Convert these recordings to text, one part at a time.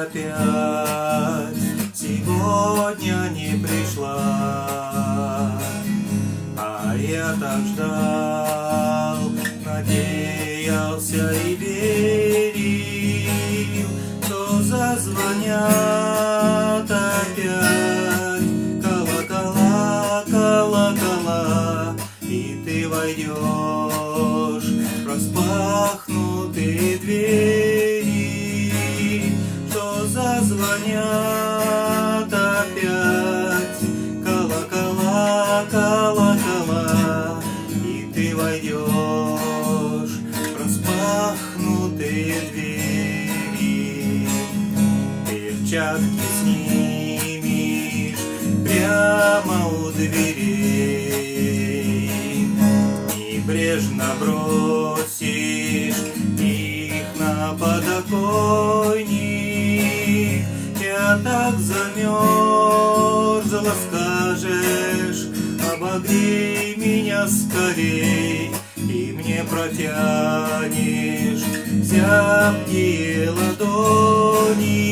опять сегодня не пришла. А я так ждал, надеялся и верил, что зазвонят опять колокола, колокола, и ты войдешь в распахнутые двери, что зазвонят опять колокола, колокола, и ты войдешь в распахнутые двери. Перчатки снимешь прямо у дверей, небрежно бросишь их на подоконник. Я так замерзла, скажешь, обогрей меня скорей, и мне протянешь зябкие ладони.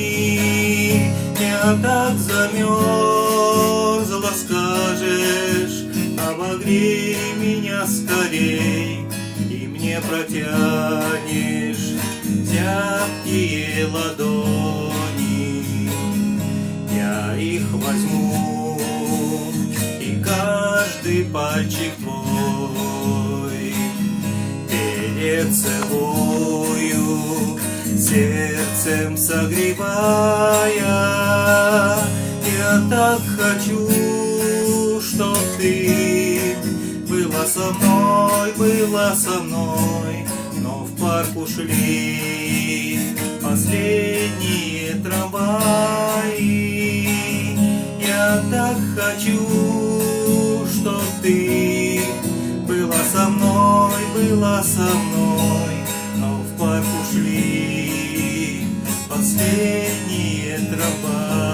Я так замерзла, скажешь, обогрей меня скорей, и мне протянешь зябкие ладони. Я их возьму, и каждый пальчик твой перецелую, сердцем согревая. Я так хочу, чтоб ты была со мной, но в парк ушли последние трамваи. Я так хочу, чтоб ты была со мной, но в парк ушли последние трамваи.